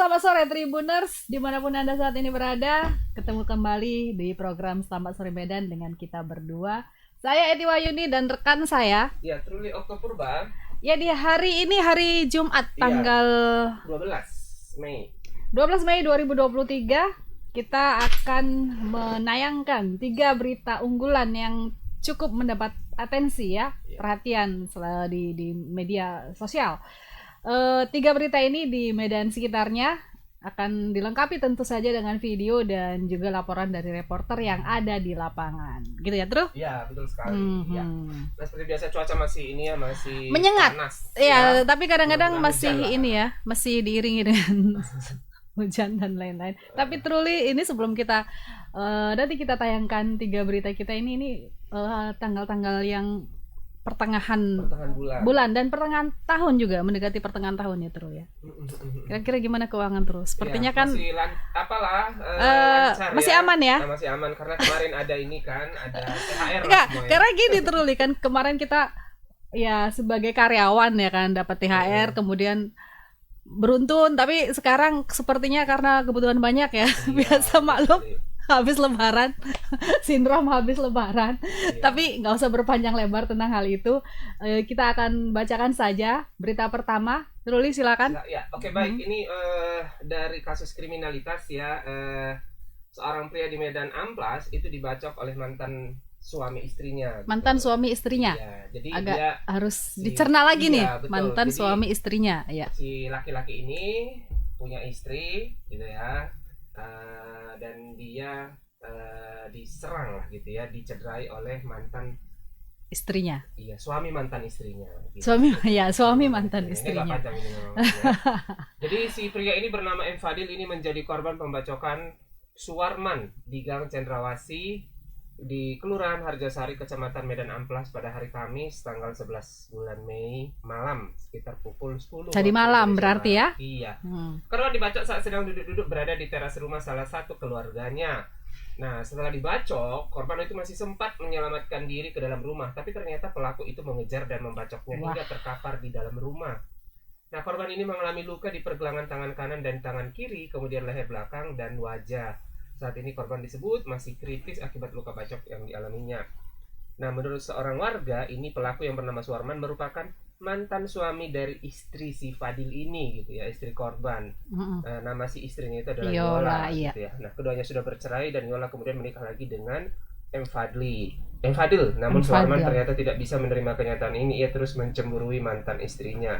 selamat sore Tribuners, dimanapun Anda saat ini berada. Ketemu kembali di program Selamat Sore Medan dengan kita berdua. Saya Edi Wayuni dan rekan saya. Ya, Truli Oktopurba. Ya, di hari ini hari Jumat tanggal 12 Mei 2023 kita akan menayangkan 3 berita unggulan yang cukup mendapat atensi ya, perhatian di media sosial. 3 berita ini di Medan sekitarnya akan dilengkapi tentu saja dengan video dan juga laporan dari reporter yang ada di lapangan. Gitu ya, Tru? Iya, betul sekali. Ya. Nah, seperti biasa cuaca masih masih menyengat. Panas. Iya, tapi kadang-kadang Mudah-mudahan masih hujan lah. ini ya, masih diiringi dengan hujan dan lain-lain. Tapi truly ini sebelum kita nanti kita tayangkan 3 berita kita ini tanggal-tanggal yang pertengahan bulan dan pertengahan tahun juga, mendekati pertengahan tahun ya, Tru ya. Kira-kira gimana keuangan terus? Sepertinya Ya, kan masih lancar masih ya. aman ya? Nah, masih aman karena kemarin ada ini kan, ada THR Enggak, semua ya. karena gini Truli kan kemarin kita ya sebagai karyawan ya kan dapat THR, kemudian beruntun, tapi sekarang sepertinya karena kebutuhan banyak ya, biasa maklum habis lebaran, sindrom habis lebaran. Tapi nggak usah berpanjang lebar tentang hal itu. Kita akan bacakan saja berita pertama. Truli silakan. Ya, oke, baik. Ini dari kasus kriminalitas ya, seorang pria di Medan Amplas itu dibacok oleh mantan suami istrinya. Mantan suami istrinya. Ya, jadi agak dia harus dicerna lagi nih, betul. mantan Jadi, suami istrinya. Ya. Si laki-laki ini punya istri, gitu ya, dan dia diserang lah, gitu ya, dicederai oleh mantan istrinya. Iya, suami mantan istrinya. Gitu. Suami mantan Ini istrinya. nggak panjang ini memang, ya. Jadi si pria ini bernama M. Fadil ini menjadi korban pembacokan Suwarman di Gang Cendrawasih di Kelurahan Harjasari, Kecamatan Medan Amplas pada hari Kamis tanggal 11 bulan Mei malam sekitar pukul 10. Tadi malam berarti ya? Iya. Karena dibacok saat sedang duduk-duduk berada di teras rumah salah satu keluarganya. Nah, setelah dibacok, korban itu masih sempat menyelamatkan diri ke dalam rumah, tapi ternyata pelaku itu mengejar dan membacoknya hingga terkapar di dalam rumah. Nah, korban ini mengalami luka di pergelangan tangan kanan dan tangan kiri, kemudian leher belakang dan wajah. Saat ini korban disebut masih kritis akibat luka bacok yang dialaminya. Nah, menurut seorang warga, ini pelaku yang bernama Suwarman merupakan mantan suami dari istri si Fadil ini, gitu ya, istri korban. Nama si istrinya itu adalah Yola, iya. gitu ya. Nah, keduanya sudah bercerai dan Yola kemudian menikah lagi dengan M. Fadil. Namun Suwarman ternyata tidak bisa menerima kenyataan ini. Ia terus mencemburui mantan istrinya.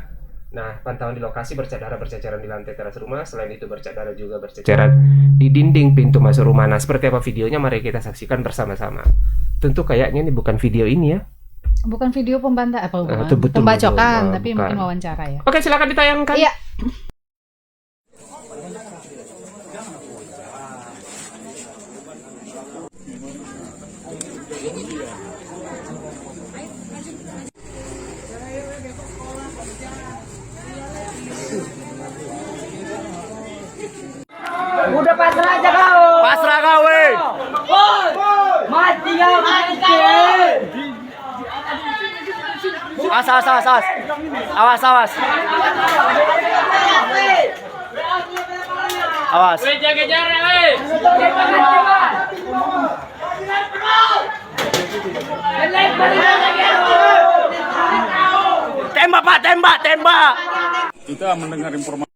Nah, pantauan di lokasi berceceran di lantai teras rumah. Selain itu berceceran juga di dinding pintu masuk rumah. Nah, seperti apa videonya? Mari kita saksikan bersama-sama. Tentu kayaknya ini bukan video ini ya. Bukan video pembacokan, bukan. tapi mungkin wawancara ya. Oke, silakan ditayangkan. Iya. Udah pasrah aja kau. Pasrah kau, weh. Mati kau, mati. Awas. Awas. Weh, jaga jarak, weh. Tembak, Pak, tembak. Kita mendengar informasi.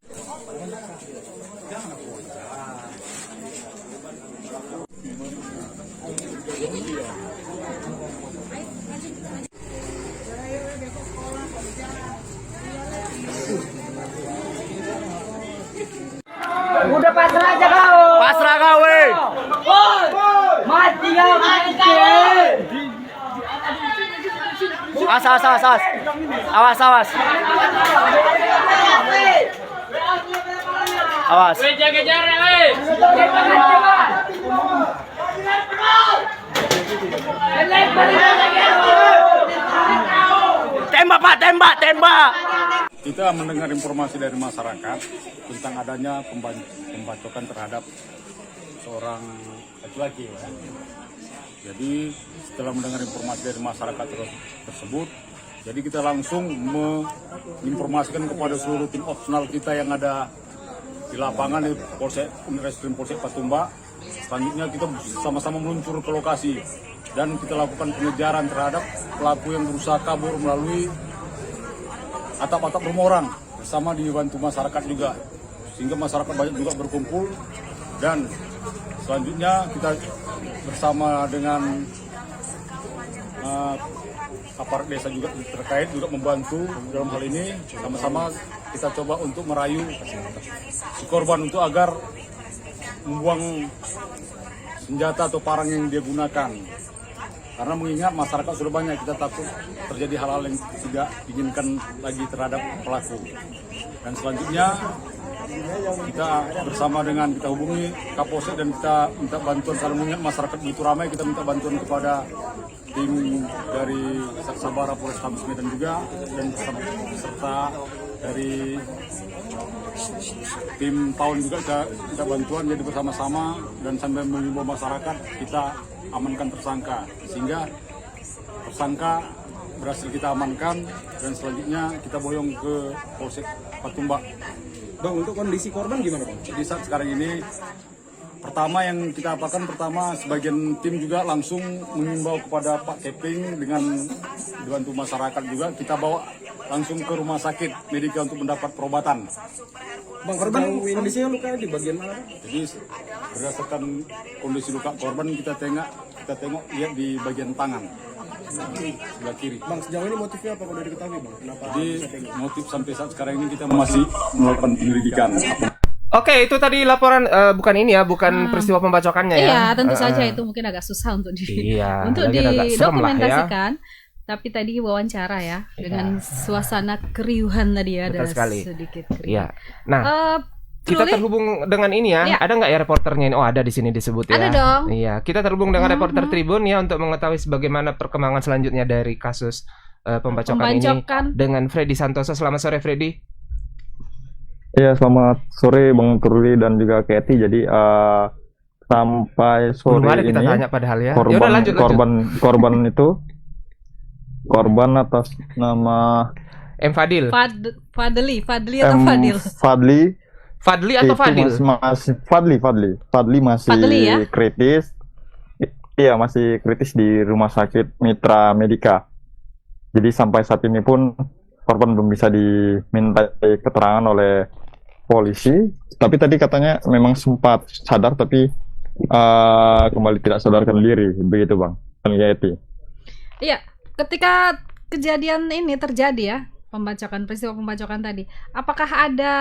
Udah pasrah aja kau. Pasrah kau, weh. Mati kau, mati. Awas. Weh, jaga jarak, weh. Tembak, Pak, tembak. Kita mendengar informasi dari masyarakat tentang adanya pembacokan terhadap seorang laki-laki. Ya. Jadi setelah mendengar informasi dari masyarakat tersebut, jadi kita langsung menginformasikan kepada seluruh tim opsional kita yang ada di di lapangan di Polsek Reskrim Polsek Patumba. Selanjutnya kita sama-sama meluncur ke lokasi dan kita lakukan pengejaran terhadap pelaku yang berusaha kabur melalui atap-atap rumah orang bersama dibantu masyarakat juga, sehingga masyarakat banyak juga berkumpul. Dan selanjutnya kita bersama dengan aparat desa juga terkait juga membantu dalam hal ini. Sama-sama kita coba untuk merayu si korban untuk agar membuang senjata atau parang yang dia gunakan, karena mengingat masyarakat sudah banyak, kita takut terjadi hal-hal yang tidak diinginkan lagi terhadap pelaku. Dan selanjutnya kita bersama dengan kita hubungi Kapolsek dan kita minta bantuan, karena mengingat masyarakat begitu ramai, kita minta bantuan kepada tim dari Sabara Polrestabes Medan juga, dan serta dari tim PAUN juga kita bantuan, jadi bersama-sama dan sambil mengimbau masyarakat kita amankan tersangka, sehingga tersangka berhasil kita amankan dan selanjutnya kita boyong ke Polsek Patumba. Bang, untuk kondisi korban gimana, Bang? Jadi saat sekarang ini pertama yang kita apakan, pertama sebagian tim juga langsung mengimbau kepada Pak Keping dengan dibantu masyarakat juga, kita bawa langsung ke rumah sakit Medika untuk mendapat perobatan. Bang, korban kondisinya luka di bagian mana? Jadi berdasarkan kondisi luka korban kita tengok lihat di bagian tangan sebelah kiri. Bang, sejauh ini motifnya apa kalau diketahui, Bang? Kenapa? Jadi motif sampai saat sekarang ini kita masih melakukan penyelidikan. Oke, itu tadi laporan bukan ini ya, bukan peristiwa pembacokannya ya. Iya, tentu saja itu mungkin agak susah untuk Iya, untuk lagi agak serem lah ya. didokumentasikan. Tapi tadi wawancara ya dengan suasana keriuhan tadi ya, Betul ada sekali. sedikit keriuhan. Iya. Nah, kita Truli? terhubung dengan ini ya. Iya. Ada nggak ya reporternya ini? Oh, ada di sini disebut ya. Ada dong. Iya, kita terhubung dengan reporter Tribun ya untuk mengetahui bagaimana perkembangan selanjutnya dari kasus pembacokan ini dengan Freddy Santoso. Selamat sore, Freddy. Iya, selamat sore Bang Turli dan juga Katy. Jadi sampai sore Belum ada kita ini tanya padahal ya. Yaudah, lanjut. korban itu korban atas nama M Fadil. Fadli atau Fadil? Fadli atau itu Fadil? masih Fadli masih Fadli ya? kritis. Iya, masih kritis di Rumah Sakit Mitra Medika. Jadi sampai saat ini pun korban belum bisa diminta keterangan oleh polisi. Tapi tadi katanya memang sempat sadar tapi kembali tidak sadarkan diri, begitu Bang. Katy. Iya, ketika kejadian ini terjadi ya, peristiwa pembacokan tadi, apakah ada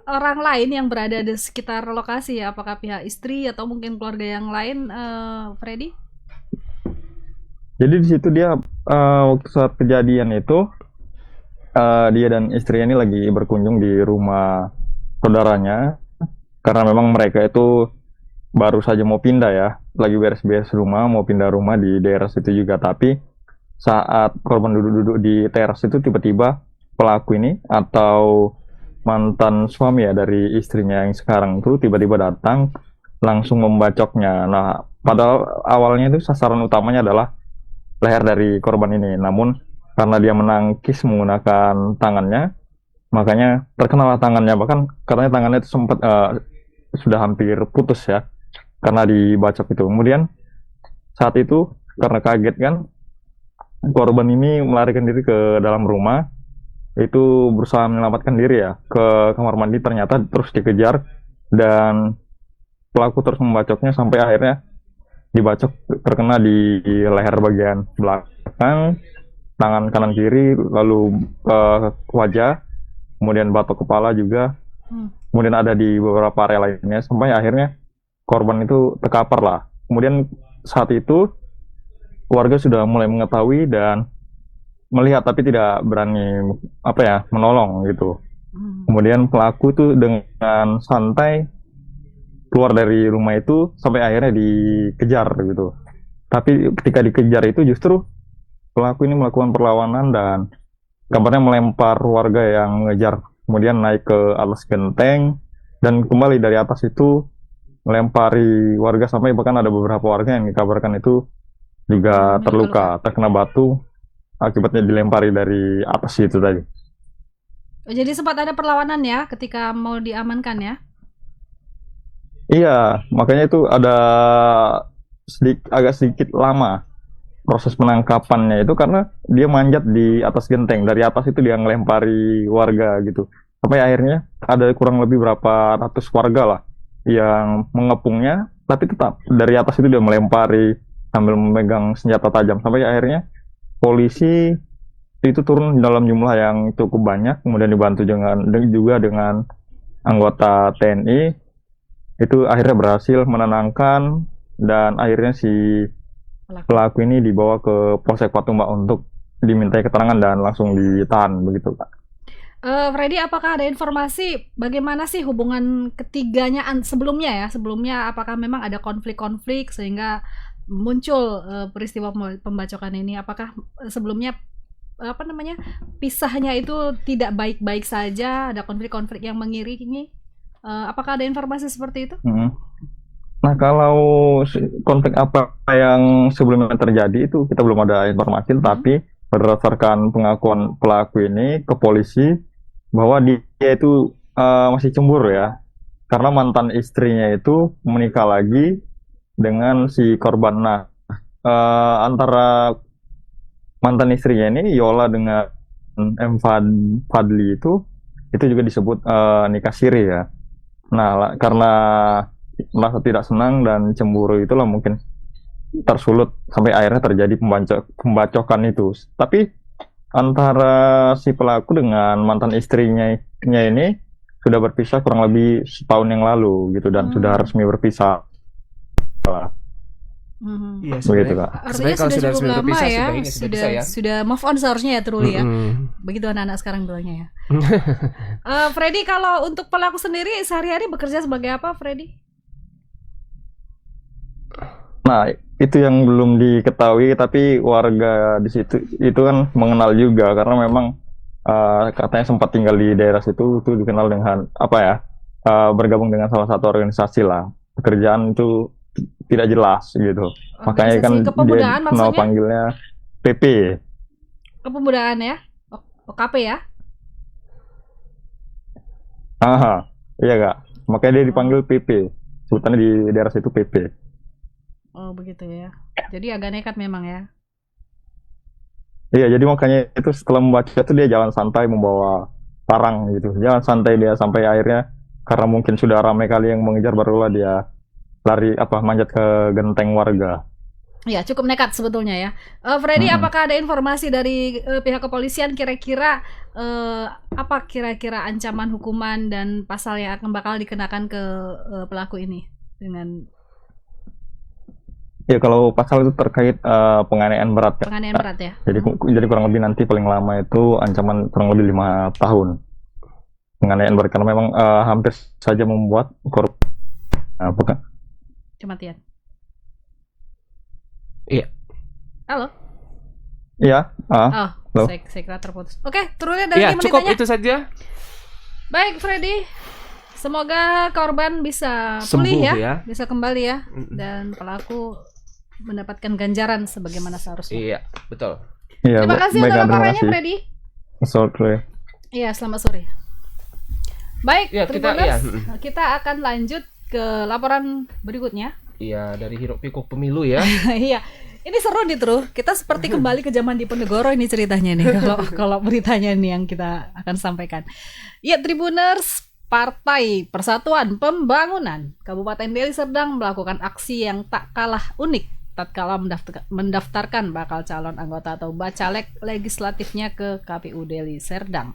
orang lain yang berada di sekitar lokasi ya? Apakah pihak istri atau mungkin keluarga yang lain, Freddy? Jadi di situ dia waktu saat kejadian itu dia dan istrinya ini lagi berkunjung di rumah saudaranya, karena memang mereka itu baru saja mau pindah ya, lagi beres-beres rumah, mau pindah rumah di daerah situ juga. Tapi saat korban duduk-duduk di teras itu tiba-tiba pelaku ini atau mantan suami ya dari istrinya yang sekarang itu tiba-tiba datang langsung membacoknya. Nah, padahal awalnya itu sasaran utamanya adalah leher dari korban ini, namun karena dia menangkis menggunakan tangannya, makanya terkenalah tangannya, bahkan katanya tangannya itu sempat sudah hampir putus ya karena dibacok itu. Kemudian saat itu karena kaget kan, korban ini melarikan diri ke dalam rumah, itu berusaha menyelamatkan diri ya ke kamar mandi, ternyata terus dikejar dan pelaku terus membacoknya sampai akhirnya dibacok terkena di leher bagian belakang, tangan kanan kiri, lalu wajah, kemudian batok kepala juga, kemudian ada di beberapa area lainnya sampai akhirnya korban itu terkapar lah. Kemudian saat itu warga sudah mulai mengetahui dan melihat tapi tidak berani menolong gitu. Kemudian pelaku itu dengan santai keluar dari rumah itu sampai akhirnya dikejar gitu. Tapi ketika dikejar itu justru pelaku ini melakukan perlawanan dan kabarnya melempar warga yang mengejar, kemudian naik ke atas genteng dan kembali dari atas itu melempari warga sampai bahkan ada beberapa warga yang dikabarkan itu juga terluka, terkena batu akibatnya dilempari dari atas itu tadi. Jadi sempat ada perlawanan ya ketika mau diamankan ya? Iya, makanya itu ada agak sedikit lama proses penangkapannya itu karena dia manjat di atas genteng. Dari atas itu dia ngelempari warga gitu. Sampai akhirnya ada kurang lebih berapa ratus warga lah yang mengepungnya, tapi tetap dari atas itu dia melempari sambil memegang senjata tajam. Sampai akhirnya polisi itu turun dalam jumlah yang cukup banyak, kemudian dibantu juga dengan anggota TNI. Itu akhirnya berhasil menenangkan dan akhirnya si pelaku ini dibawa ke Polsek Patumbak untuk dimintai keterangan dan langsung ditahan begitu, Kak. Freddy, apakah ada informasi bagaimana sih hubungan ketiganya sebelumnya ya? Sebelumnya apakah memang ada konflik-konflik sehingga muncul peristiwa pembacokan ini? Apakah sebelumnya pisahnya itu tidak baik-baik saja, ada konflik-konflik yang mengiringi? Apakah ada informasi seperti itu? Nah, kalau konflik apa yang sebelumnya terjadi itu kita belum ada informasi, tapi berdasarkan pengakuan pelaku ini ke polisi bahwa dia itu masih cemburu ya, karena mantan istrinya itu menikah lagi dengan si korban. Nah, antara mantan istrinya ini Yola dengan M. Fadli itu juga disebut nikah siri ya. Nah, karena merasa tidak senang dan cemburu itulah mungkin tersulut sampai akhirnya terjadi pembacokan itu. Tapi antara si pelaku dengan mantan istrinya ini sudah berpisah kurang lebih setahun yang lalu gitu dan sudah resmi berpisah. Iya, Begitu, Kak. Artinya kalau sudah sudah cukup resmi lama berpisah, ya, sebaiknya sudah bisa ya. sudah move on seharusnya ya Truli ya. Begitu anak-anak sekarang bilangnya ya. Freddy, kalau untuk pelaku sendiri sehari-hari bekerja sebagai apa, Freddy? Nah, itu yang belum diketahui, tapi warga di situ itu kan mengenal juga karena memang katanya sempat tinggal di daerah situ, itu dikenal dengan bergabung dengan salah satu organisasi lah. Pekerjaan itu tidak jelas gitu. Makanya kan dia mau panggilnya PP. Kepemudaan ya? KP ya? Aha, iya Kak. Makanya dia dipanggil PP. Sebutannya di daerah situ PP. Oh begitu ya. Jadi agak nekat memang ya. Iya, jadi makanya itu setelah membaca itu dia jalan santai membawa parang gitu. Jalan santai dia sampai akhirnya karena mungkin sudah ramai kali yang mengejar, barulah dia lari manjat ke genteng warga. Ya, cukup nekat sebetulnya ya. Freddy, apakah ada informasi dari pihak kepolisian kira-kira apa kira-kira ancaman hukuman dan pasal yang akan bakal dikenakan ke pelaku ini dengan Ya, kalau pasal itu terkait penganiayaan berat ya. penganiayaan berat ya. Jadi kurang lebih nanti paling lama itu ancaman kurang lebih 5 tahun. Penganiayaan berat karena memang hampir saja membuat korban kematian. Iya. Halo. Iya. Saya kira terputus. Oke, turunnya dari Ya, tim cukup wanitanya. itu saja. Baik, Freddy. Semoga korban bisa Sembuh pulih ya. bisa kembali ya, dan pelaku mendapatkan ganjaran sebagaimana seharusnya. Iya, betul. Iya, Terima kasih untuk terima laporannya, kasih. Freddy. Sorry. Iya, selamat sore. Baik, Ya, Tribuners, kita akan lanjut ke laporan berikutnya. Iya, dari hiruk pikuk pemilu ya. Iya, ini seru nih Tru. Kita seperti kembali ke zaman Diponegoro ini ceritanya nih. Kalau beritanya nih yang kita akan sampaikan. Ya, Tribuners, Partai Persatuan Pembangunan Kabupaten Deli Serdang melakukan aksi yang tak kalah unik tatkala mendaftarkan bakal calon anggota atau bacalek legislatifnya ke KPU Deli Serdang.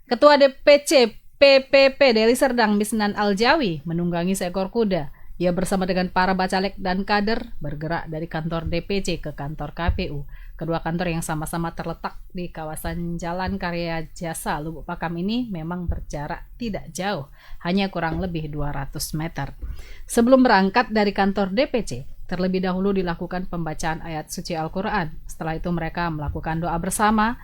Ketua DPC PPP Deli Serdang Misnan Aljawi menunggangi seekor kuda. Ia bersama dengan para bacalek dan kader bergerak dari kantor DPC ke kantor KPU. Kedua kantor yang sama-sama terletak di kawasan Jalan Karya Jasa Lubuk Pakam ini memang berjarak tidak jauh, hanya kurang lebih 200 meter. Sebelum berangkat dari kantor DPC, terlebih dahulu dilakukan pembacaan ayat suci Al-Quran. Setelah itu mereka melakukan doa bersama.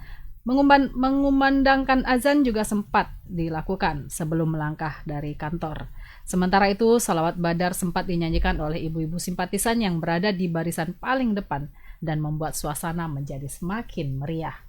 Mengumandangkan azan juga sempat dilakukan sebelum melangkah dari kantor. Sementara itu, salawat badar sempat dinyanyikan oleh ibu-ibu simpatisan yang berada di barisan paling depan dan membuat suasana menjadi semakin meriah.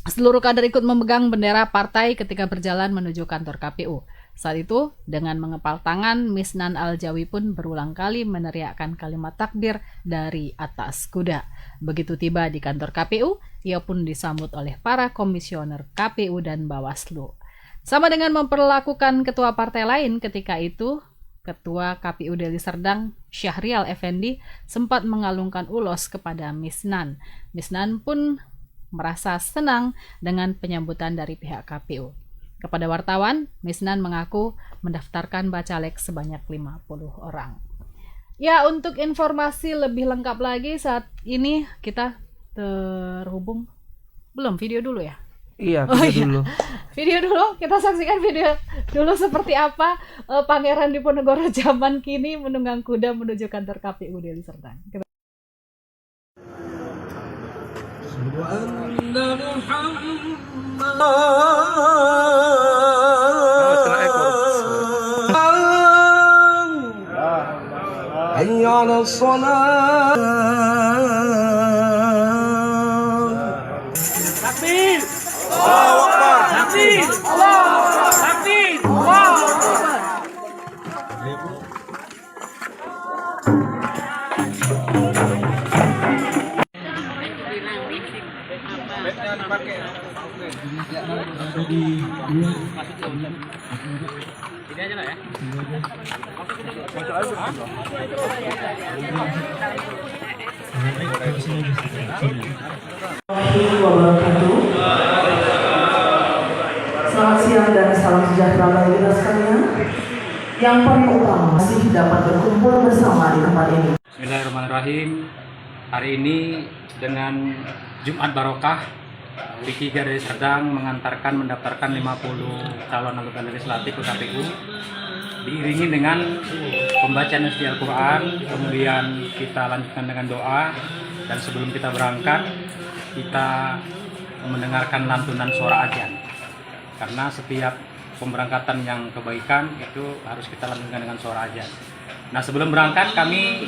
Seluruh kader ikut memegang bendera partai ketika berjalan menuju kantor KPU. Saat itu, dengan mengepal tangan, Misnan Al-Jawi pun berulang kali meneriakkan kalimat takbir dari atas kuda. Begitu tiba di kantor KPU, ia pun disambut oleh para komisioner KPU dan Bawaslu. Sama dengan memperlakukan ketua partai lain ketika itu, Ketua KPU Deli Serdang, Syahrial Effendi, sempat mengalungkan ulos kepada Misnan. Misnan pun merasa senang dengan penyambutan dari pihak KPU. Kepada wartawan, Misnan mengaku mendaftarkan bacalek sebanyak 50 orang. Ya, untuk informasi lebih lengkap lagi saat ini kita terhubung. Belum, video dulu ya? Iya, video dulu. Video dulu, kita saksikan video dulu seperti apa Pangeran Diponegoro zaman kini menunggang kuda menuju kantor KPU Deli Serdang. حي على الصلاة Takbir! Allahu Akbar! Takbir! Takbir! Allahu Akbar! Selamat siang dan salam sejahtera bagi kita sekalian. Yang paling utama masih dapat berkumpul bersama di tempat ini. Bismillahirrahmanirrahim. Hari ini dengan Jumat Barokah, P3 dari Serdang mendaftarkan 50 calon anggota legislatif ke KPU, diiringi dengan pembacaan isi Al-Quran, kemudian kita lanjutkan dengan doa, dan sebelum kita berangkat kita mendengarkan lantunan suara azan, karena setiap pemberangkatan yang kebaikan itu harus kita lanjutkan dengan suara azan. Nah, sebelum berangkat kami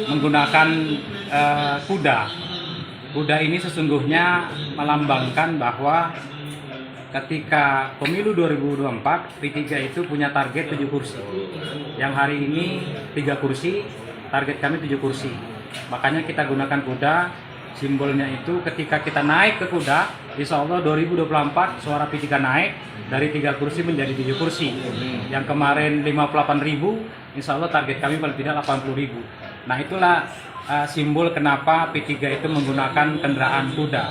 menggunakan kuda. Kuda ini sesungguhnya melambangkan bahwa ketika pemilu 2024, P3 itu punya target 7 kursi. Yang hari ini 3 kursi, target kami 7 kursi. Makanya kita gunakan kuda, simbolnya itu ketika kita naik ke kuda, insya Allah 2024 suara P3 naik dari 3 kursi menjadi 7 kursi. Yang kemarin 58.000, insya Allah target kami paling tidak 80.000. Nah, itulah simbol kenapa P3 itu menggunakan kendaraan kuda.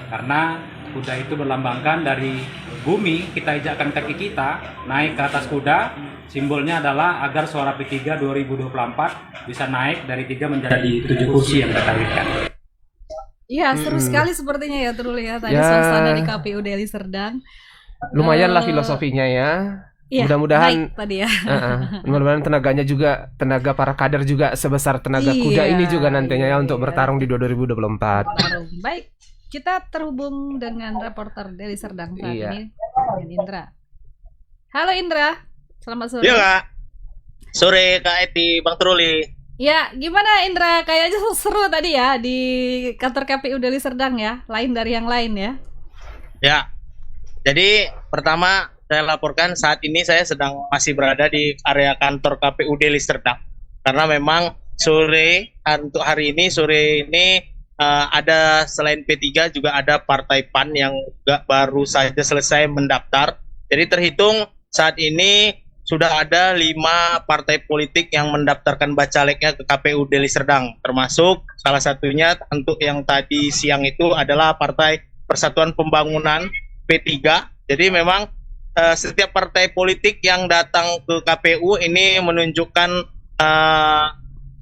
Karena kuda itu berlambangkan dari bumi, kita ijakkan kaki kita naik ke atas kuda, simbolnya adalah agar suara P3 2024 bisa naik dari 3 menjadi 7 kursi yang kita targetkan. Iya, seru sekali sepertinya ya terlihat tadi suasana di KPU Deli Serdang. Lumayan lah filosofinya ya. Iya, mudah-mudahan baik tadi ya. Mudah-mudahan tenaganya juga, tenaga para kader juga sebesar tenaga kuda ini juga nantinya ya untuk bertarung di 2024. Baik, kita terhubung dengan reporter Deli Serdang saat ini dengan Indra. Halo Indra, selamat sore. Iya Kak. Sore Kak Eti, Bang Truli. Ya, gimana Indra? Kayaknya seru tadi ya di kantor KPU Deli Serdang ya, lain dari yang lain ya. Ya, jadi pertama saya laporkan saat ini saya sedang masih berada di area kantor KPU Deli Serdang. Karena memang untuk hari ini sore ini ada selain P3 juga ada Partai PAN yang baru saja selesai mendaftar. Jadi terhitung saat ini sudah ada 5 partai politik yang mendaftarkan bacaleknya ke KPU Deli Serdang. Termasuk salah satunya untuk yang tadi siang itu adalah Partai Persatuan Pembangunan P3. Jadi memang setiap partai politik yang datang ke KPU ini menunjukkan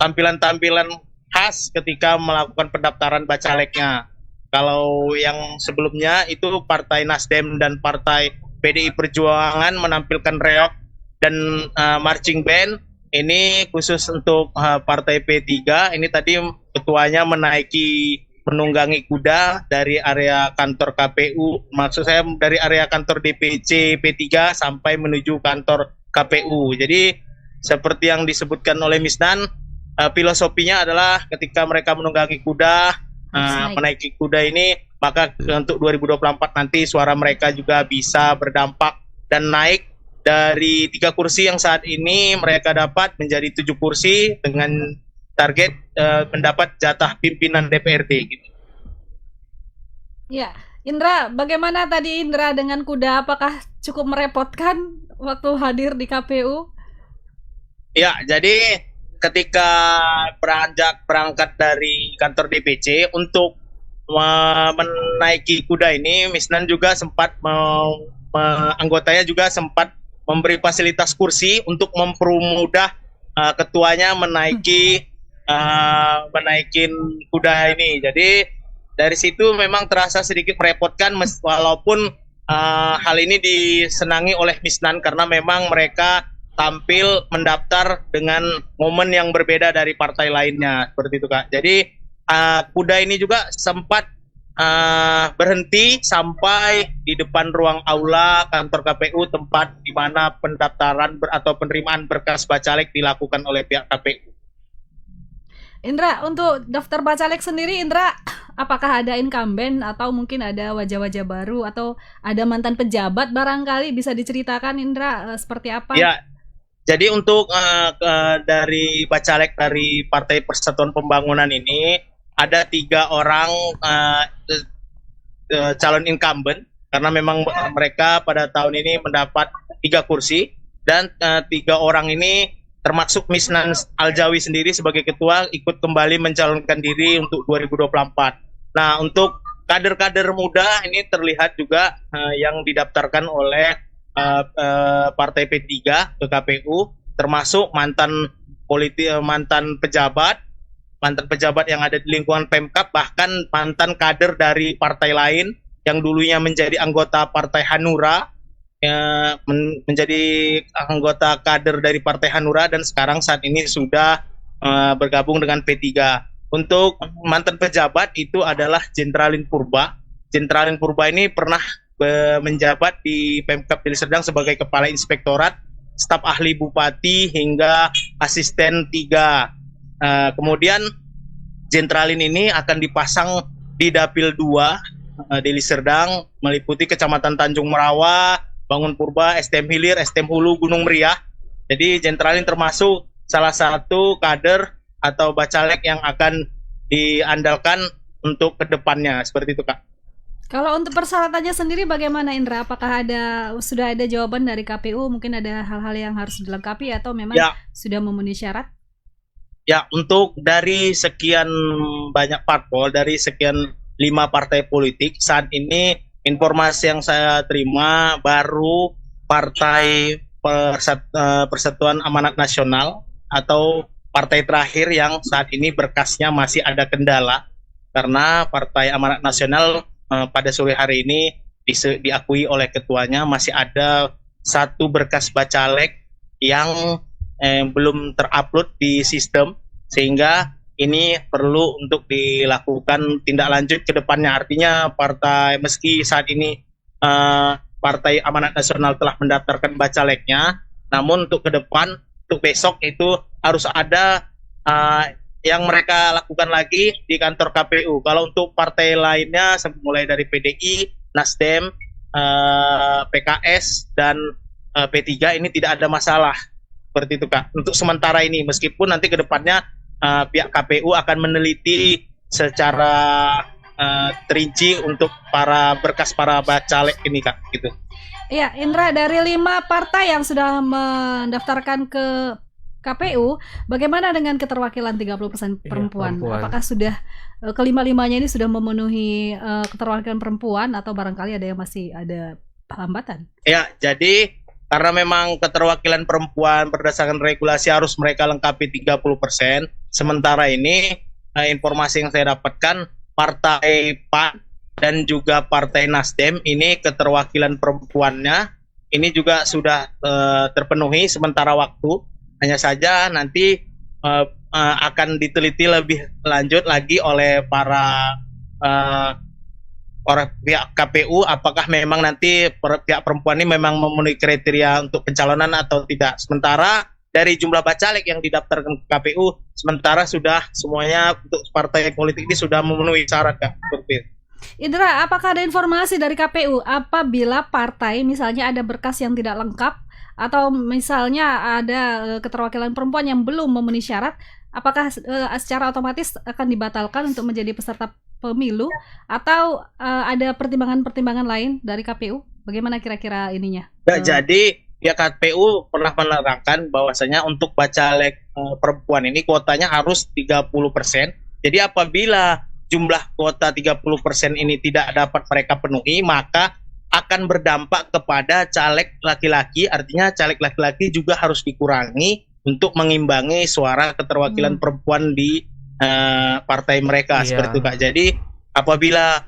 tampilan-tampilan khas ketika melakukan pendaftaran bacaleknya. Kalau yang sebelumnya itu Partai Nasdem dan Partai PDI Perjuangan menampilkan reog dan marching band. Ini khusus untuk Partai P3. Ini tadi ketuanya menunggangi kuda dari area kantor KPU. Maksud saya dari area kantor DPC P3 sampai menuju kantor KPU. Jadi seperti yang disebutkan oleh Misnan, filosofinya adalah ketika mereka menunggangi kuda, menaiki kuda ini, maka untuk 2024 nanti suara mereka juga bisa berdampak dan naik dari 3 kursi yang saat ini mereka dapat menjadi 7 kursi dengan target mendapat jatah pimpinan DPRD gitu. Ya, Indra, bagaimana tadi Indra dengan kuda? Apakah cukup merepotkan waktu hadir di KPU? Ya, jadi ketika berangkat dari kantor DPC untuk menaiki kuda ini, Misnan juga sempat anggotanya juga sempat memberi fasilitas kursi untuk mempermudah ketuanya menaikin kuda ini. Jadi dari situ memang terasa sedikit merepotkan, walaupun hal ini disenangi oleh Misnan karena memang mereka tampil mendaftar dengan momen yang berbeda dari partai lainnya, seperti itu Kak. Jadi kuda ini juga sempat berhenti sampai di depan ruang aula kantor KPU, tempat di mana pendaftaran atau penerimaan berkas bacalek dilakukan oleh pihak KPU. Indra, untuk daftar bacalek sendiri, Indra, apakah ada incumbent atau mungkin ada wajah-wajah baru atau ada mantan pejabat barangkali, bisa diceritakan Indra seperti apa? Ya, jadi untuk dari bacalek dari Partai Persatuan Pembangunan ini ada 3 orang calon incumbent karena memang mereka pada tahun ini mendapat 3 kursi dan 3 orang ini termasuk Misnan Aljawi sendiri sebagai ketua ikut kembali mencalonkan diri untuk 2024. Nah, untuk kader-kader muda ini terlihat juga yang didaftarkan oleh Partai P3 ke KPU, termasuk mantan pejabat yang ada di lingkungan Pemkab, bahkan mantan kader dari partai lain yang dulunya menjadi anggota Partai Hanura, menjadi anggota kader dari Partai Hanura dan sekarang saat ini sudah bergabung dengan P3. Untuk mantan pejabat itu adalah Jenderalin Purba. Jenderalin Purba ini pernah menjabat di Pemkab Deli Serdang sebagai Kepala Inspektorat, staf ahli Bupati hingga asisten 3. Kemudian Jenderalin ini akan dipasang di Dapil 2 Deli Serdang, meliputi Kecamatan Tanjung Merawa, Bangun Purba, STM Hilir, STM Hulu, Gunung Meriah. Jadi Jenderalin termasuk salah satu kader atau bacalek yang akan diandalkan untuk kedepannya, seperti itu Kak. Kalau untuk persyaratannya sendiri bagaimana Indra? Apakah sudah ada jawaban dari KPU? Mungkin ada hal-hal yang harus dilengkapi atau memang sudah memenuhi syarat? Ya, untuk dari sekian banyak parpol, dari sekian 5 partai politik, saat ini informasi yang saya terima baru Partai Persatuan Amanat Nasional atau partai terakhir yang saat ini berkasnya masih ada kendala karena Partai Amanat Nasional pada sore hari ini diakui oleh ketuanya masih ada 1 berkas bacalek yang belum terupload di sistem, sehingga ini perlu untuk dilakukan tindak lanjut ke depannya. Artinya meski saat ini Partai Amanat Nasional telah mendaftarkan bacaleknya, namun untuk ke depan, untuk besok itu harus ada yang mereka lakukan lagi di kantor KPU. Kalau untuk partai lainnya, mulai dari PDI, Nasdem, PKS, dan P3 ini tidak ada masalah. Seperti itu Kak. Untuk sementara ini, meskipun nanti ke depannya pihak KPU akan meneliti secara terinci untuk berkas para bacalek ini Kak, gitu. Iya, Indra, dari 5 partai yang sudah mendaftarkan ke KPU, bagaimana dengan keterwakilan 30% perempuan? Apakah sudah kelima-limanya ini sudah memenuhi keterwakilan perempuan atau barangkali ada yang masih ada hambatan? Ya, jadi karena memang keterwakilan perempuan berdasarkan regulasi harus mereka lengkapi 30%. Sementara ini informasi yang saya dapatkan, Partai PAN dan juga Partai Nasdem ini keterwakilan perempuannya ini juga sudah terpenuhi sementara waktu. Hanya saja nanti akan diteliti lebih lanjut lagi oleh para orang pihak KPU apakah memang nanti pihak perempuan ini memang memenuhi kriteria untuk pencalonan atau tidak. Sementara dari jumlah bacalek yang didaftarkan ke KPU sementara sudah semuanya untuk partai politik ini sudah memenuhi syarat Kak. Indra, apakah ada informasi dari KPU apabila partai misalnya ada berkas yang tidak lengkap atau misalnya ada keterwakilan perempuan yang belum memenuhi syarat, apakah secara otomatis akan dibatalkan untuk menjadi peserta pemilu atau ada pertimbangan-pertimbangan lain dari KPU? Bagaimana kira-kira ininya? Ya, jadi pihak KPU pernah menerangkan bahwasanya untuk bacalek perempuan ini kuotanya harus 30%. Jadi apabila jumlah kuota 30% ini tidak dapat mereka penuhi, maka akan berdampak kepada caleg laki-laki. Artinya caleg laki-laki juga harus dikurangi untuk mengimbangi suara keterwakilan perempuan di partai mereka, seperti itu Kak. Jadi apabila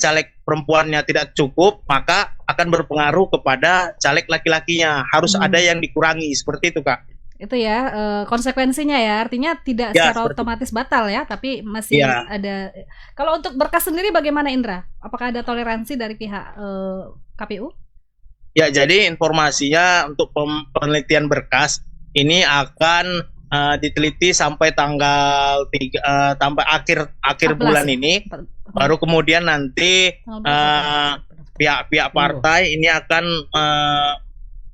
caleg perempuannya tidak cukup, maka akan berpengaruh kepada caleg laki-lakinya, harus ada yang dikurangi, seperti itu Kak. Itu ya konsekuensinya ya, artinya tidak Ya, secara seperti otomatis batal ya, tapi masih Ya. ada. Kalau untuk berkas sendiri bagaimana Indra? Apakah ada toleransi dari pihak KPU? Ya, jadi informasinya untuk penelitian berkas ini akan diteliti sampai tanggal 3, sampai akhir 14 bulan ya? ini. Baru kemudian nanti pihak-pihak partai ini akan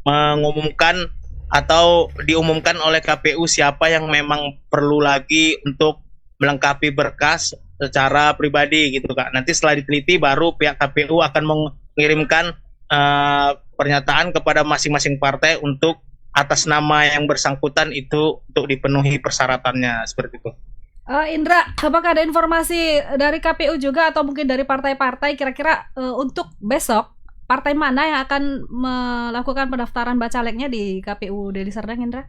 mengumumkan atau diumumkan oleh KPU siapa yang memang perlu lagi untuk melengkapi berkas secara pribadi gitu Kak. Nanti setelah diteliti baru pihak KPU akan mengirimkan pernyataan kepada masing-masing partai untuk atas nama yang bersangkutan itu untuk dipenuhi persyaratannya, seperti itu. Indra, apakah ada informasi dari KPU juga atau mungkin dari partai-partai kira-kira untuk besok partai mana yang akan melakukan pendaftaran bacaleknya di KPU Deli Serdang, Indra?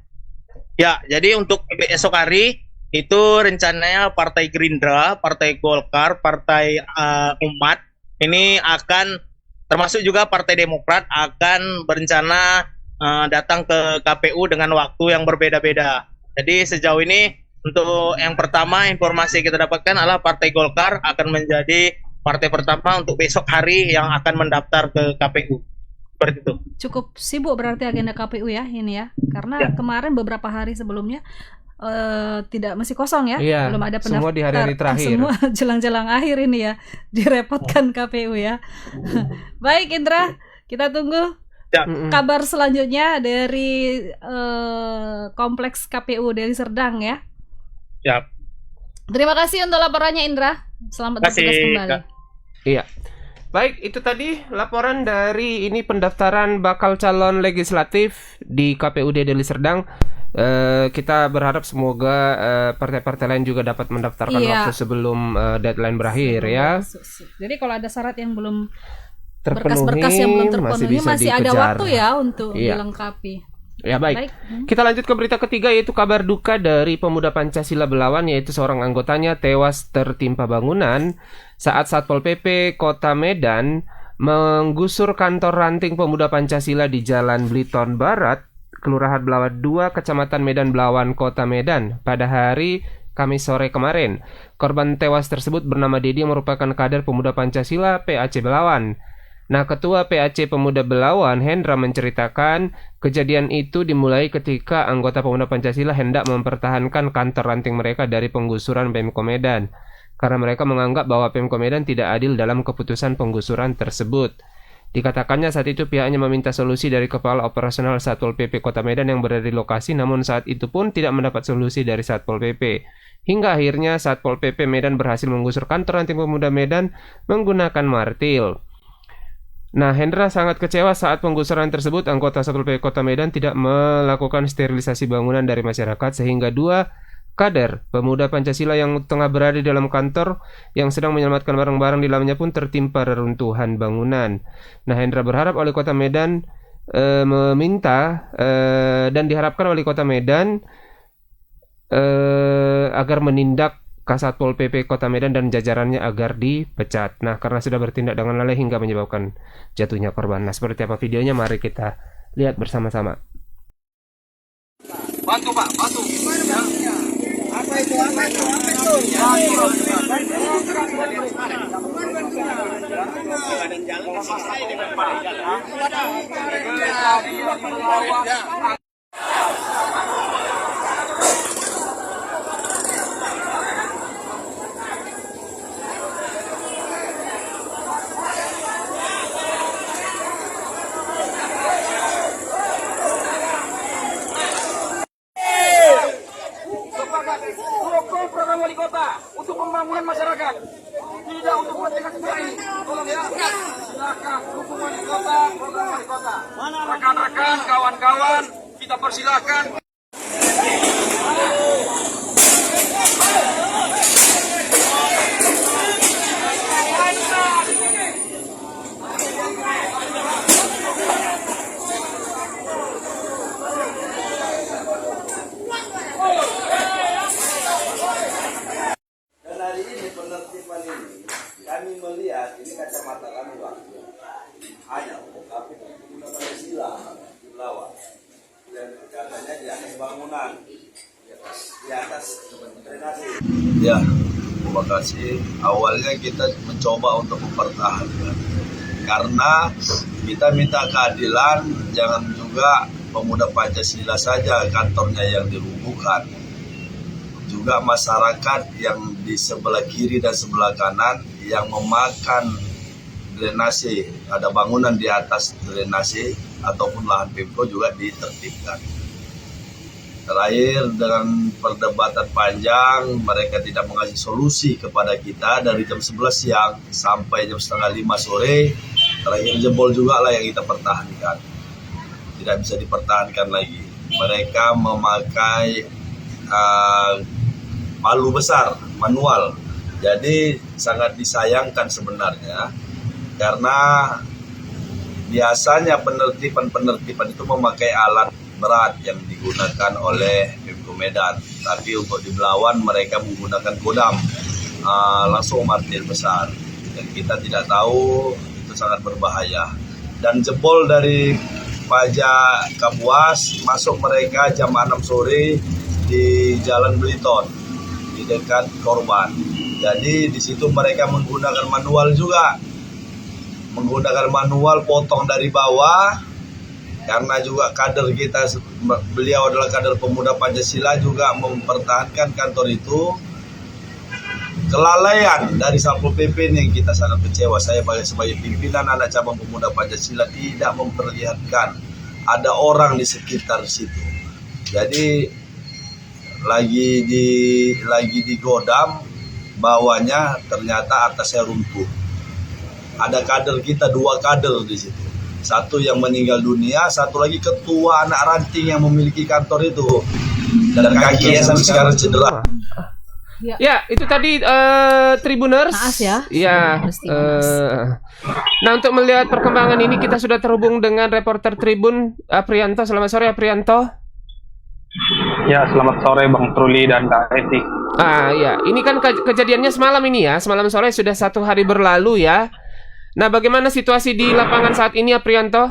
Ya, jadi untuk esok hari itu rencananya Partai Gerindra, Partai Golkar, Partai Umat ini akan, termasuk juga Partai Demokrat akan berencana datang ke KPU dengan waktu yang berbeda-beda. Jadi sejauh ini untuk yang pertama informasi yang kita dapatkan adalah Partai Golkar akan menjadi partai pertama untuk besok hari yang akan mendaftar ke KPU. Seperti itu. Cukup sibuk berarti agenda KPU ya ini ya, karena kemarin beberapa hari sebelumnya tidak, masih kosong ya, Iya, belum ada pendaftar. semua di hari-hari terakhir. Semua jelang-jelang akhir ini ya, direpotkan KPU ya. Baik Indra, kita tunggu kabar selanjutnya dari kompleks KPU Deli Serdang ya. Siap. Terima kasih untuk laporannya Indra. Selamat bertugas kembali. Kak. Iya. Baik, itu tadi laporan dari ini pendaftaran bakal calon legislatif di KPUD Deli Serdang. Kita berharap semoga partai-partai lain juga dapat mendaftarkan waktu sebelum deadline berakhir ya. Jadi kalau ada syarat yang belum Terpenuhi, berkas-berkas yang belum terpenuhi masih ada dikejar. waktu ya untuk dilengkapi. Ya baik. Kita lanjut ke berita ketiga, yaitu kabar duka dari pemuda Pancasila Belawan, yaitu seorang anggotanya tewas tertimpa bangunan saat Satpol PP Kota Medan menggusur kantor ranting pemuda Pancasila di Jalan Bliton Barat, Kelurahan Belawan 2, Kecamatan Medan Belawan, Kota Medan pada hari Kamis sore kemarin. Korban tewas tersebut bernama Dedi yang merupakan kader pemuda Pancasila PAC Belawan. Nah, Ketua PAC Pemuda Belawan, Hendra, menceritakan kejadian itu dimulai ketika anggota Pemuda Pancasila hendak mempertahankan kantor ranting mereka dari penggusuran Pemko Medan, karena mereka menganggap bahwa Pemko Medan tidak adil dalam keputusan penggusuran tersebut. Dikatakannya saat itu pihaknya meminta solusi dari Kepala Operasional Satpol PP Kota Medan yang berada di lokasi, namun saat itu pun tidak mendapat solusi dari Satpol PP. Hingga akhirnya Satpol PP Medan berhasil menggusur kantor ranting Pemuda Medan menggunakan martil. Nah, Hendra sangat kecewa saat penggusuran tersebut anggota Satpol PP Kota Medan tidak melakukan sterilisasi bangunan dari masyarakat, sehingga dua kader pemuda Pancasila yang tengah berada di dalam kantor yang sedang menyelamatkan barang-barang di dalamnya pun tertimpa reruntuhan bangunan. Nah, Hendra berharap Wali Kota Medan meminta dan diharapkan Wali Kota Medan agar menindak Kasatpol PP Kota Medan dan jajarannya agar dipecat. Nah, karena sudah bertindak dengan lalai hingga menyebabkan jatuhnya korban. Nah, seperti apa videonya? Mari kita lihat bersama-sama. Batu Pak, batu. Apa itu? pembangunan masyarakat, tidak untuk kepentingan seperti ini. Tolong ya, silakan dukung wali kota, program wali kota. Rekan-rekan, kawan-kawan, kita persilakan. Dan hari ini penertiban ini kami melihat ini kacamata kami Pak, hanya tapi udah Pancasila di bawah dan katanya di atas bangunan di atas drenase. Ya, terima kasih. Awalnya kita mencoba untuk mempertahankan karena kita minta keadilan, jangan juga pemuda Pancasila saja kantornya yang dirubuhkan. Juga masyarakat yang di sebelah kiri dan sebelah kanan yang memakan drenase, ada bangunan di atas drenase ataupun lahan Pemko juga ditertibkan. Terakhir dengan perdebatan panjang, mereka tidak mengasih solusi kepada kita dari jam 11 siang sampai jam setengah 5 sore. Terakhir jebol juga lah yang kita pertahankan. Tidak bisa dipertahankan lagi. Mereka memakai palu besar manual, jadi sangat disayangkan sebenarnya karena biasanya penertiban itu memakai alat berat yang digunakan oleh Pemko Medan, tapi untuk di Belawan mereka menggunakan kodam langsung martir besar dan kita tidak tahu itu sangat berbahaya. Dan jebol dari pajak Kapuas masuk mereka jam 6 sore di Jalan Beliton di dekat korban. Jadi di situ mereka menggunakan manual juga, menggunakan manual potong dari bawah karena juga kader kita, beliau adalah kader pemuda Pancasila juga mempertahankan kantor itu. Kelalaian dari Satpol PP ini yang kita sangat kecewa. Saya sebagai pimpinan anak cabang pemuda Pancasila tidak memperlihatkan ada orang di sekitar situ. Jadi lagi di godam, bawahnya ternyata atasnya runtuh. Ada kader kita, 2 kader di situ. Satu yang meninggal dunia, satu lagi ketua anak ranting yang memiliki kantor itu. Dan kakinya sampai sekarang cedera. Ya, itu tadi Tribuners. Naas ya. Ya. Nah, untuk melihat perkembangan ini kita sudah terhubung dengan reporter Tribun Aprianto. Selamat sore Aprianto. Ya, selamat sore Bang Truli dan Kak Eti. Ya, ini kan kejadiannya semalam ini ya, semalam sore sudah 1 hari berlalu ya. Nah, bagaimana situasi di lapangan saat ini Aprianto?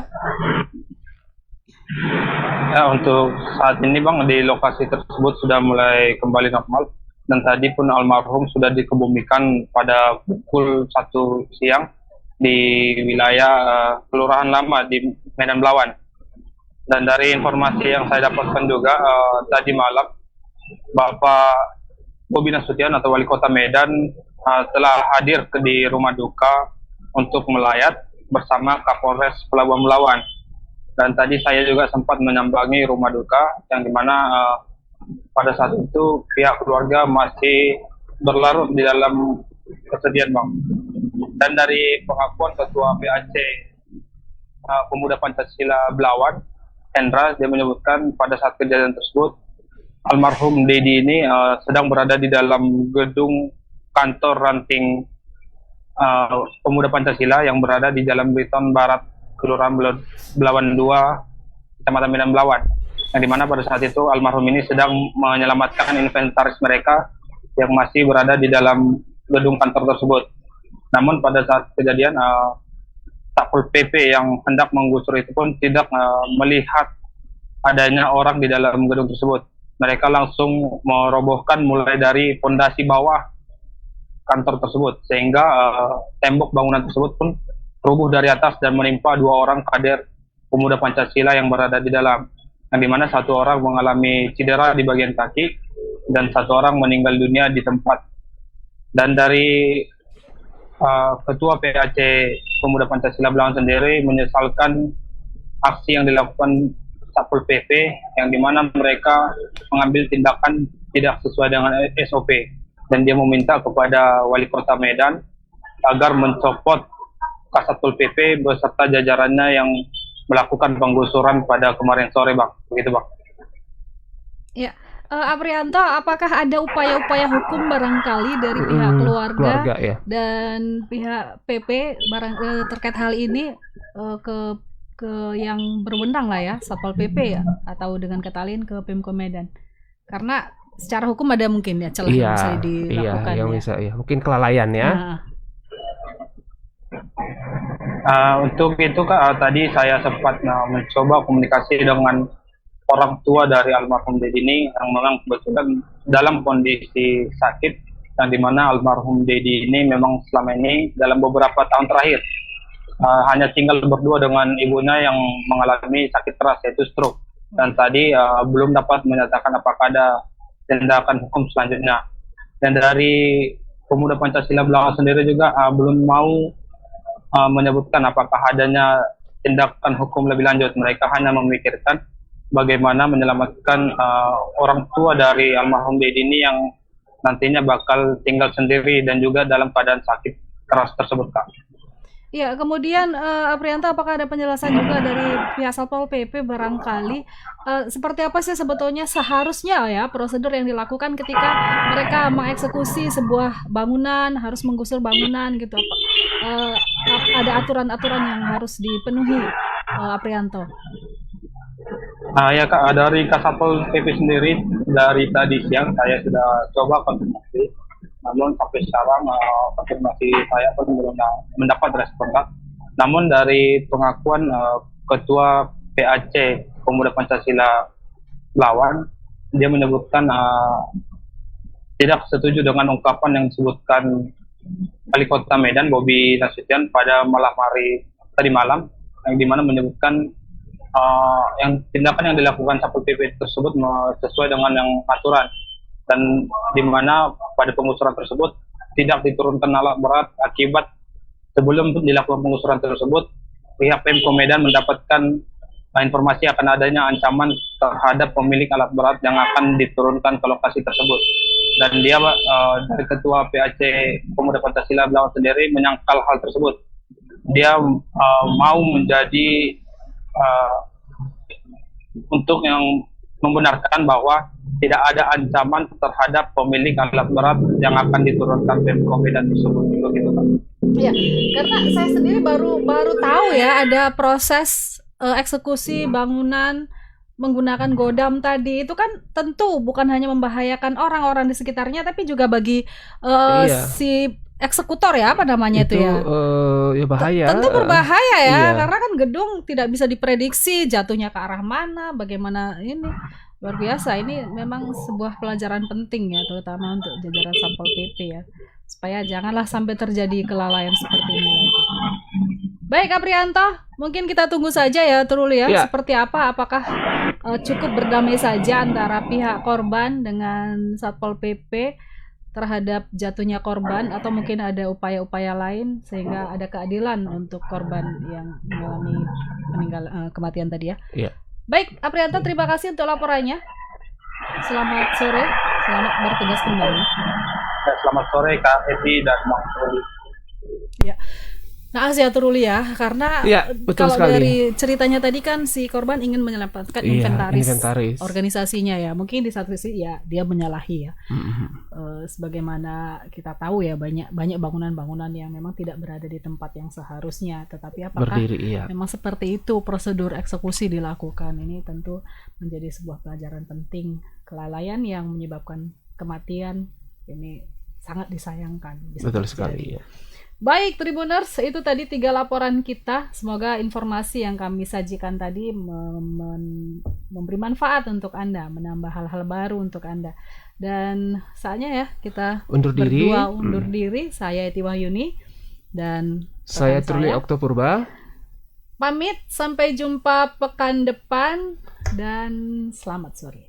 Ya, untuk saat ini Bang, di lokasi tersebut sudah mulai kembali normal. Dan tadi pun almarhum sudah dikebumikan pada pukul 1 siang di wilayah Kelurahan Lama di Medan Belawan. Dan dari informasi yang saya dapatkan juga tadi malam Bapak Bobi Nasution atau Wali Kota Medan telah hadir di rumah duka untuk melayat bersama Kapolres Pelabuhan Belawan. Dan tadi saya juga sempat menyambangi rumah duka yang dimana pada saat itu pihak keluarga masih berlarut di dalam kesedihan Bang. Dan dari pengakuan Ketua PAC Pemuda Pancasila Belawan, Hendra, dia menyebutkan pada saat kejadian tersebut almarhum Dedi ini sedang berada di dalam gedung kantor ranting Pemuda Pancasila yang berada di Jalan Beliton Barat, Kelurahan Belawan 2, Kecamatan Medan Belawan. Yang dimana pada saat itu almarhum ini sedang menyelamatkan inventaris mereka yang masih berada di dalam gedung kantor tersebut. Namun pada saat kejadian Satpol PP yang hendak menggusur itu pun tidak melihat adanya orang di dalam gedung tersebut. Mereka langsung merobohkan mulai dari fondasi bawah kantor tersebut, sehingga tembok bangunan tersebut pun rubuh dari atas dan menimpa 2 orang kader pemuda Pancasila yang berada di dalam. Yang dimana 1 orang mengalami cedera di bagian kaki dan 1 orang meninggal dunia di tempat. Dan dari Ketua PAC Pemuda Pancasila Belawan sendiri menyesalkan aksi yang dilakukan Satpol PP yang dimana mereka mengambil tindakan tidak sesuai dengan SOP. dan dia meminta kepada Wali Kota Medan agar mencopot Kasatpol PP beserta jajarannya yang melakukan penggusuran pada kemarin sore, Bang. Begitu, Bang. Ya, Aprianto, apakah ada upaya-upaya hukum barangkali dari pihak keluarga ya. dan pihak PP terkait hal ini ke yang berwenang lah ya, Satpol PP ya, atau dengan kata lain ke Pemko Medan? Karena secara hukum ada mungkin ya celah yang bisa dilakukan. Yang bisa ya, mungkin kelalaian ya. Untuk itu Kak, tadi saya sempat mencoba komunikasi dengan orang tua dari almarhum Dedi ini yang memang kebetulan dalam kondisi sakit, yang dimana almarhum Dedi ini memang selama ini dalam beberapa tahun terakhir hanya tinggal berdua dengan ibunya yang mengalami sakit keras yaitu stroke, dan tadi belum dapat menyatakan apakah ada tindakan hukum selanjutnya. Dan dari Pemuda Pancasila Belawan sendiri juga belum mau menyebutkan apakah adanya tindakan hukum lebih lanjut. Mereka hanya memikirkan bagaimana menyelamatkan orang tua dari almarhum Dedi ini yang nantinya bakal tinggal sendiri dan juga dalam keadaan sakit keras tersebut, Kak. Ya, kemudian Aprianto, apakah ada penjelasan juga dari pihak Satpol PP barangkali seperti apa sih sebetulnya seharusnya ya prosedur yang dilakukan ketika mereka mengeksekusi sebuah bangunan, harus menggusur bangunan gitu, ada aturan-aturan yang harus dipenuhi, Aprianto? Ya Kak, dari Kasatpol PP sendiri dari tadi siang saya sudah coba konfirmasi, namun sampai sekarang konfirmasi saya pun belum mendapat respon, Kak. Namun dari pengakuan Ketua PAC Pemuda Pancasila Lawan, dia menyebutkan tidak setuju dengan ungkapan yang disebutkan Wali Kota Medan Bobi Nasution pada malam hari tadi malam, yang dimana menyebutkan yang tindakan yang dilakukan Satpol PP tersebut sesuai dengan yang aturan, dan di mana pada penggusuran tersebut tidak diturunkan alat berat akibat sebelum dilakukan penggusuran tersebut pihak Pemko Medan mendapatkan informasi akan adanya ancaman terhadap pemilik alat berat yang akan diturunkan ke lokasi tersebut. Dan dia dari Ketua PAC Pemuda Pancasila Belawan sendiri menyangkal hal tersebut. Dia mau menjadi untuk yang membenarkan bahwa tidak ada ancaman terhadap pemilik alat berat yang akan diturunkan Pemko Medan tersebut. Gitu, Pak. Ya, karena saya sendiri baru tahu ya ada proses eksekusi bangunan menggunakan godam tadi. Itu kan tentu bukan hanya membahayakan orang-orang di sekitarnya, tapi juga bagi si eksekutor ya, apa namanya itu ya? Ya bahaya. Tentu berbahaya ya, Iya. karena kan gedung tidak bisa diprediksi jatuhnya ke arah mana, bagaimana ini. Luar biasa, ini memang sebuah pelajaran penting ya, terutama untuk jajaran Satpol PP ya, supaya janganlah sampai terjadi kelalaian seperti ini lagi. Baik Aprianto, mungkin kita tunggu saja ya Truli ya, seperti apa, apakah cukup berdamai saja antara pihak korban dengan Satpol PP terhadap jatuhnya korban, atau mungkin ada upaya-upaya lain sehingga ada keadilan untuk korban yang mengalami kematian tadi ya. Iya. Baik, Aprianto, terima kasih untuk laporannya. Selamat sore, selamat bertugas kembali. Selamat sore Kak Edi dan Bang Truli. Ya. Nah, ya Truli ya, karena betul kalau sekali. dari ceritanya tadi kan si korban ingin menyelamatkan inventaris organisasinya ya. Mungkin di satu sisi ya dia menyalahi ya. Sebagaimana kita tahu ya, banyak bangunan-bangunan yang memang tidak berada di tempat yang seharusnya. Tetapi apakah memang seperti itu prosedur eksekusi dilakukan? Ini tentu menjadi sebuah pelajaran penting. Kelalaian yang menyebabkan kematian ini sangat disayangkan. Betul sekali ya. Baik Tribuners, itu tadi 3 laporan kita. Semoga informasi yang kami sajikan tadi memberi manfaat untuk Anda, menambah hal-hal baru untuk Anda. Dan saatnya ya kita undur diri. Saya Eti Wahyuni dan saya Truli Oktopurba. Pamit, sampai jumpa pekan depan dan selamat sore.